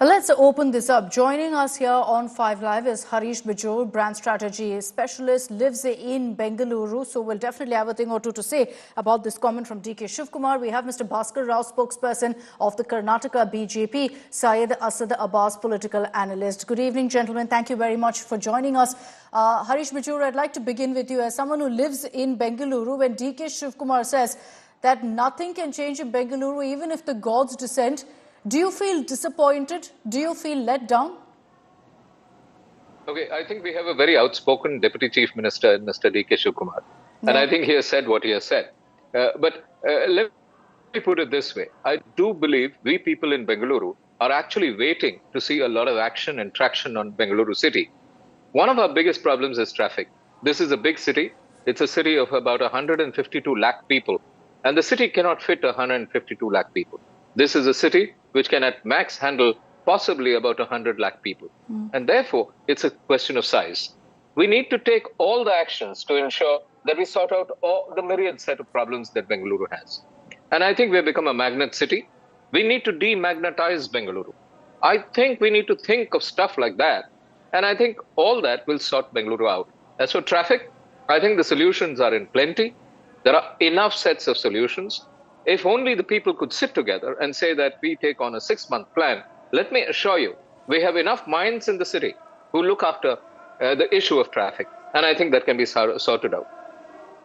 Let's open this up. Joining us here on 5 Live is Harish Bijor, brand strategy specialist, lives in Bengaluru. So we'll definitely have a thing or two to say about this comment from DK Shivakumar. We have Mr. Bhaskar Rao, spokesperson of the Karnataka BJP, Syed Asad Abbas, political analyst. Good evening, gentlemen. Thank you very much for joining us. Harish Bijor, I'd like to begin with you. As someone who lives in Bengaluru, when DK Shivakumar says that nothing can change in Bengaluru, even if the gods descend, do you feel disappointed? Do you feel let down? Okay, I think we have a very outspoken Deputy Chief Minister, Mr. DK Shivakumar. And I think he has said what he has said. But let me put it this way. I do believe we people in Bengaluru are actually waiting to see a lot of action and traction on Bengaluru city. One of our biggest problems is traffic. This is a big city. It's a city of about 152 lakh people. And the city cannot fit 152 lakh people. This is a city which can at max handle possibly about 100 lakh people. And therefore, it's a question of size. We need to take all the actions to ensure that we sort out all the myriad set of problems that Bengaluru has. And I think we've become a magnet city. We need to demagnetize Bengaluru. I think we need to think of stuff like that. And I think all that will sort Bengaluru out. As for traffic, I think the solutions are in plenty. There are enough sets of solutions. If only the people could sit together and say that we take on a 6-month plan, let me assure you, we have enough minds in the city who look after the issue of traffic. And I think that can be sorted out.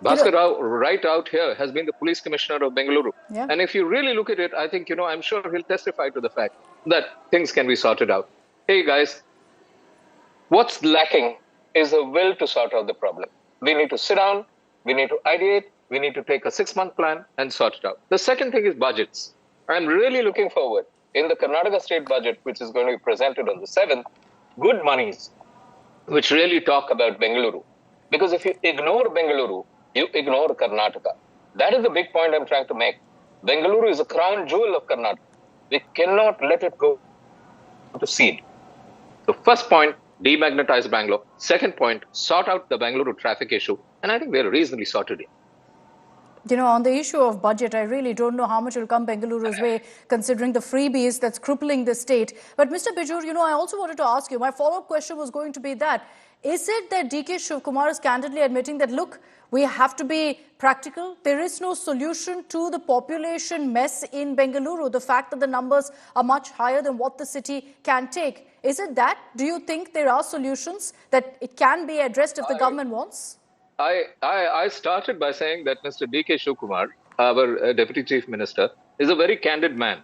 Bhaskar Rao, right out here, has been the police commissioner of Bengaluru. Yeah. And if you really look at it, I think, I'm sure he'll testify to the fact that things can be sorted out. Hey, guys, what's lacking is a will to sort out the problem. We need to sit down, we need to ideate, we need to take a 6-month plan and sort it out. The second thing is budgets. I'm really looking forward in the Karnataka state budget, which is going to be presented on the 7th, good monies, which really talk about Bengaluru. Because if you ignore Bengaluru, you ignore Karnataka. That is the big point I'm trying to make. Bengaluru is a crown jewel of Karnataka. We cannot let it go to seed. So first point, demagnetize Bangalore. Second point, sort out the Bengaluru traffic issue. And I think we're reasonably sorted here. On the issue of budget, I really don't know how much will come Bengaluru's way, considering the freebies that's crippling the state. But Mr. Bijor, I also wanted to ask you, my follow-up question was going to be that, is it that DK Shivakumar is candidly admitting that, look, we have to be practical? There is no solution to the population mess in Bengaluru, the fact that the numbers are much higher than what the city can take. Is it that? Do you think there are solutions that it can be addressed if the government wants? I started by saying that Mr. DK Shivakumar, our Deputy Chief Minister, is a very candid man.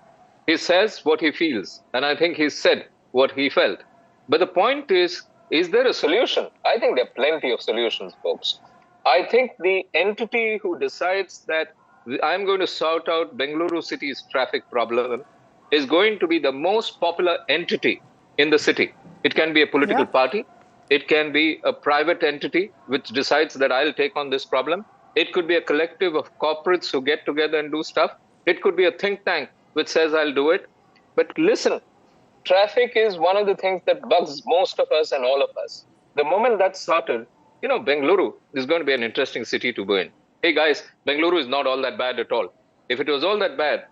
He says what he feels, and I think he said what he felt. But the point is there a solution? I think there are plenty of solutions, folks. I think the entity who decides that I'm going to sort out Bengaluru city's traffic problem is going to be the most popular entity in the city. It can be a political party. It can be a private entity which decides that I'll take on this problem. It could be a collective of corporates who get together and do stuff. It could be a think tank which says I'll do it. But listen, traffic is one of the things that bugs most of us and all of us. The moment that's sorted, Bengaluru is going to be an interesting city to be in. Hey guys, Bengaluru is not all that bad at all. If it was all that bad,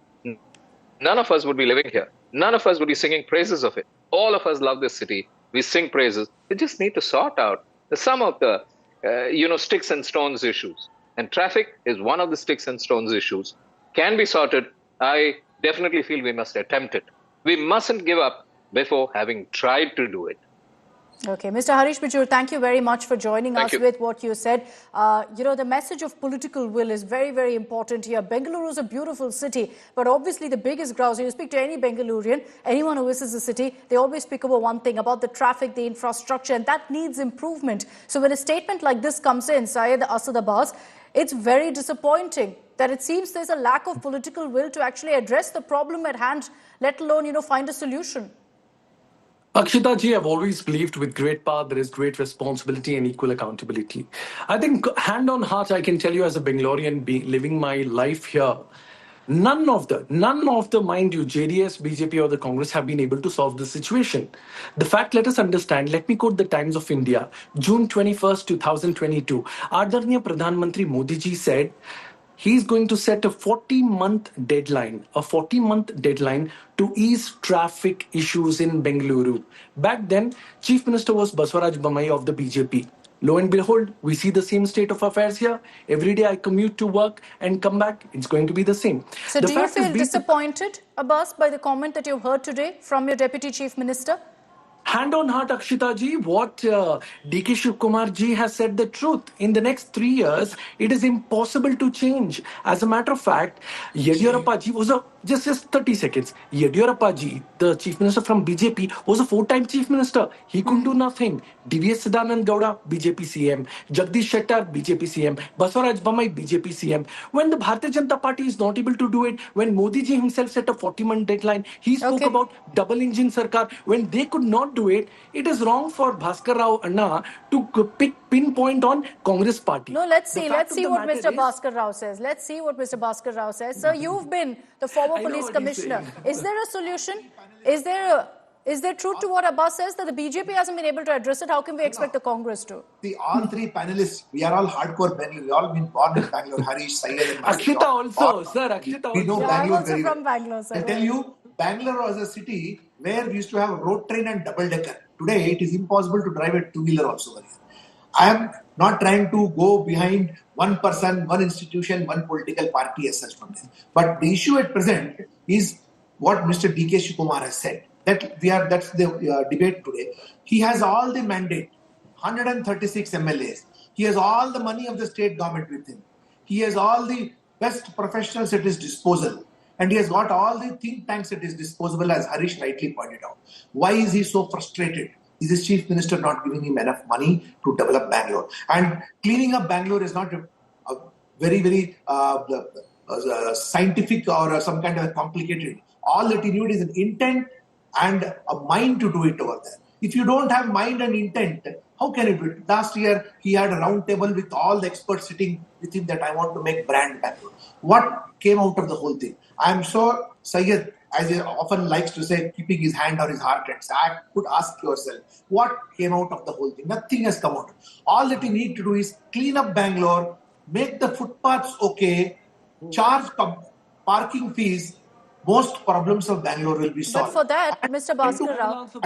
none of us would be living here. None of us would be singing praises of it. All of us love this city. We sing praises. We just need to sort out some of the, sticks and stones issues. And traffic is one of the sticks and stones issues. Can be sorted. I definitely feel we must attempt it. We mustn't give up before having tried to do it. Okay, Mr. Harish Bijor, thank you very much for joining us with what you said. The message of political will is very, very important here. Bengaluru is a beautiful city, but obviously the biggest grouse, you speak to any Bengalurian, anyone who visits the city, they always speak about one thing, about the traffic, the infrastructure, and that needs improvement. So when a statement like this comes in, Syed Asad Abbas, it's very disappointing that it seems there's a lack of political will to actually address the problem at hand, let alone, find a solution. Akshita ji, I've always believed with great power, there is great responsibility and equal accountability. I think hand on heart, I can tell you as a Bangalorean living my life here, none of the, mind you, JDS, BJP or the Congress have been able to solve the situation. The fact, let us understand, let me quote the Times of India, June 21st, 2022. Adarniya Pradhan Mantri Modi ji said, he's going to set a 40-month deadline to ease traffic issues in Bengaluru. Back then, Chief Minister was Baswaraj Bommai of the BJP. Lo and behold, we see the same state of affairs here. Every day I commute to work and come back, it's going to be the same. So The do you fact is feel disappointed, Abbas, by the comment that you've heard today from your Deputy Chief Minister? Hand on heart, Akshita ji, what DK Shivakumar ji has said the truth. In the next 3 years, it is impossible to change. As a matter of fact, Yediyurappa ji was just 30 seconds. Yediyurappa ji, the Chief Minister from BJP, was a 4-time Chief Minister. He couldn't do nothing. DVS Sidanand Gowda, BJP CM. Jagdish Shettar, BJP CM. Baswaraj Bommai, BJP CM. When the Bharatiya Janata Party is not able to do it, when Modi ji himself set a 40-month deadline, he spoke about double engine sarkar. When they could not do it, it is wrong for Bhaskar Rao Anna to pinpoint on Congress party. No, let's see what Mr. Bhaskar Rao says. Let's see what Mr. Bhaskar Rao says. Sir, you've been the former police commissioner. Is there a solution? Is there truth to what Abbas says, that the BJP hasn't been able to address it? How can we expect the Congress to? All three panelists, we are all hardcore Bangalore. We all been born in Bangalore. Harish, Syed and Akshita also, sir. Akshita we know also. I'm Bangalore also very from well. Bangalore, sir. I tell you, Bangalore was a city where we used to have a road train and double-decker. Today, it is impossible to drive a two-wheeler also. I am not trying to go behind one person, one institution, one political party as such from this. But the issue at present is what Mr. DK Shivakumar has said. That's the debate today. He has all the mandate, 136 MLAs. He has all the money of the state government with him. He has all the best professionals at his disposal. And he has got all the think tanks at his disposal, as Harish rightly pointed out. Why is he so frustrated? Is his chief minister not giving him enough money to develop Bangalore? And cleaning up Bangalore is not a very scientific or some kind of complicated. All that you need is an intent and a mind to do it over there. If you don't have mind and intent, how can it be? Last year, he had a round table with all the experts sitting with him that I want to make brand Bangalore. What came out of the whole thing? I am sure Syed, as he often likes to say, keeping his hand on his heart and say, I could ask yourself, what came out of the whole thing? Nothing has come out. All that you need to do is clean up Bangalore, make the footpaths okay, charge parking fees. Most problems of Bangalore will be solved. But for that, Mr. Bhaskar Rao, for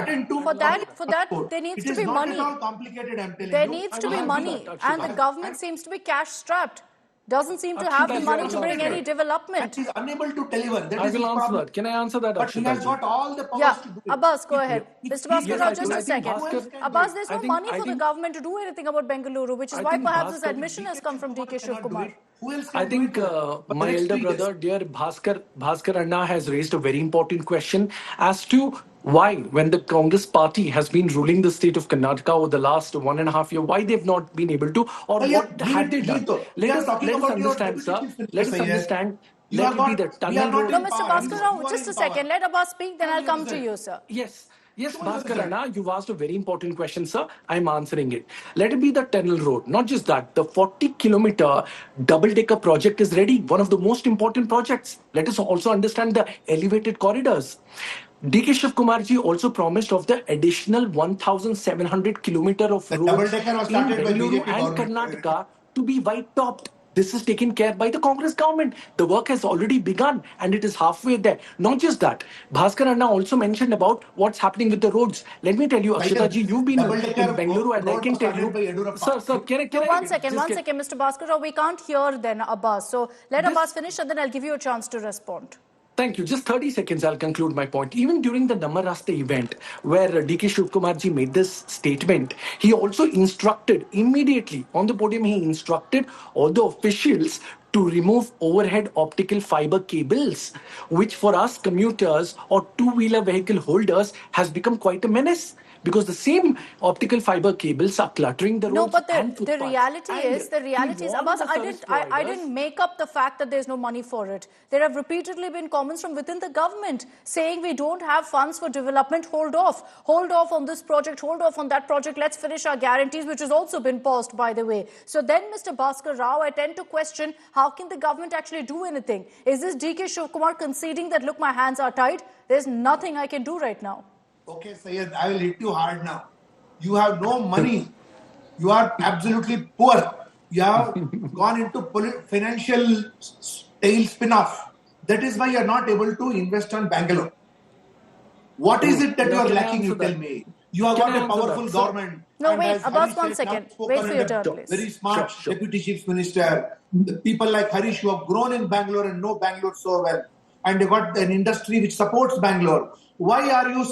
that, there needs to be money. It is not at all complicated, I'm telling you. There needs to be money, and the government seems to be cash-strapped. Doesn't seem to have the money to bring any development. He is unable to deliver. That I is will his answer problem. that. Can I answer that, But he has got all the powers to do it. Abbas, go ahead. Mr. Bhaskar Rao, just a second. Abbas, there's no I money for the think- government to do anything about Bengaluru, which is why perhaps this admission has come from DK Shivakumar. Who else I can think do it? But my let's elder treat this. brother, dear Bhaskar Anna, has raised a very important question as to why, when the Congress party has been ruling the state of Karnataka over the last 1.5 years, why they've not been able to, or what had they done? Let us understand, sir. Let us understand. Let it be the tunnel road. No, Mr. Bhaskar Rao, just a second. Let Abbas speak, then I'll come to you, sir. Yes, Bhaskar Anna, you've asked a very important question, sir. I'm answering it. Let it be the tunnel road. Not just that, the 40-kilometer double-decker project is ready. One of the most important projects. Let us also understand the elevated corridors. DK Shivakumar ji also promised of the additional 1,700 kilometer of The roads double-decker was in started by Bengaluru BJP and government. Karnataka to be white-topped. This is taken care by the Congress government. The work has already begun and it is halfway there. Not just that, Bhaskar Anna also mentioned about what's happening with the roads. Let me tell you, Akshita ji, you've been in Bengaluru and I can tell you. Sir, can I? One second, Mr. Bhaskar Rao, we can't hear then Abbas. So let Abbas finish and then I'll give you a chance to respond. Thank you. Just 30 seconds, I'll conclude my point. Even during the Namarasta event, where DK Shivakumar ji made this statement, he also instructed, immediately on the podium, he instructed all the officials to remove overhead optical fiber cables, which for us commuters or two-wheeler vehicle holders has become quite a menace. Because the same optical fiber cables are cluttering the roads. No, but and the footpaths. reality is, Abbas, I didn't make up the fact that there's no money for it. There have repeatedly been comments from within the government saying we don't have funds for development, hold off on this project, hold off on that project, let's finish our guarantees, which has also been paused, by the way. So then, Mr. Bhaskar Rao, I tend to question, how can the government actually do anything? Is this DK Shivakumar conceding that, look, my hands are tied, there's nothing I can do right now? Okay, Syed, I will hit you hard now. You have no money. You are absolutely poor. You have gone into financial tailspin off. That is why you are not able to invest on Bangalore. What is it that you are lacking, you tell me? You have got a powerful government. No, wait, Abbas, 1 second. Wait for your turn, please. Very smart Deputy Chief Minister. People like Harish who have grown in Bangalore and know Bangalore so well. And they got an industry which supports Bangalore. Why are you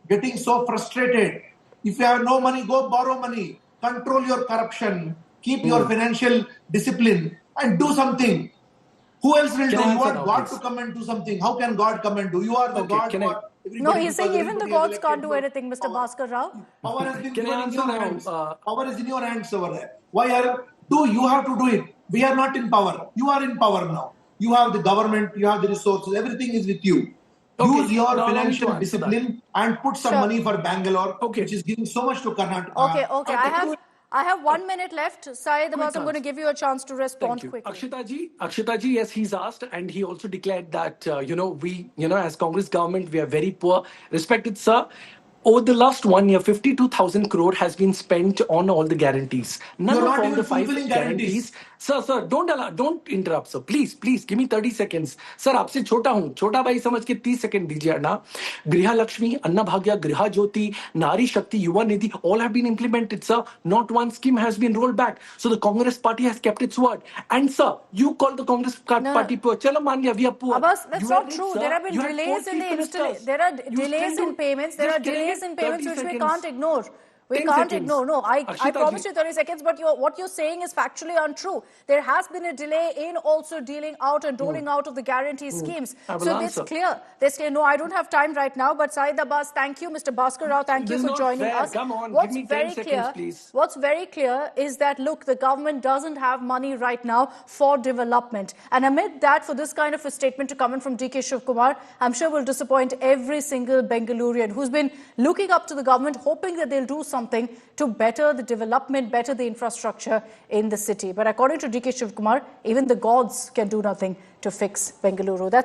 getting so frustrated? If you have no money, go borrow money. Control your corruption. Keep your financial discipline and do something. Who else will do? You want God to come and do something. How can God come and do? You are the God. No, he's saying even the gods can't do anything, Mr. Bhaskar Rao. Power has been given in your hands. Power is in your hands over there. You have to do it. We are not in power. You are in power now. You have the government, you have the resources, everything is with you. Use your financial discipline and put some money for Bangalore, which is giving so much to Karnataka. Okay. I have 1 minute left. Syed Abbas, I'm going to give you a chance to respond quickly. Akshita ji, yes, he's asked, and he also declared that, we, as Congress government, we are very poor. Respected sir, over the last 1 year, 52,000 crore has been spent on all the guarantees. None of all the 5 guarantees. Sir, don't interrupt, sir. Please, give me 30 seconds. Sir, आपसे छोटा हूँ, छोटा भाई समझ के 30 second दीजिए ना. Griha Lakshmi, Anna Bhagya, Griha Jyoti, Nari Shakti, Yuva Nidhi, all have been implemented, sir. Not one scheme has been rolled back. So the Congress party has kept its word. And sir, you call the Congress party poor. Chalo man liya, we are poor. Abbas, that's not true. There have been delays in the installation. There are delays in payments. There are delays in payments which we can't ignore. We can't ignore. No, I promised you 30 seconds, but what you're saying is factually untrue. There has been a delay in also dealing out and rolling out of the guarantee schemes. So it's clear. No, I don't have time right now, but Syed Abbas, thank you. Mr. Bhaskar Rao, thank you for joining us. Come on, give me 10 seconds, please. What's very clear is that, look, the government doesn't have money right now for development. And amid that, for this kind of a statement to come in from DK Shivakumar, I'm sure will disappoint every single Bengalurian who's been looking up to the government, hoping that they'll do something to better the development, better the infrastructure in the city. But according to DK Shivakumar, even the gods can do nothing to fix Bengaluru.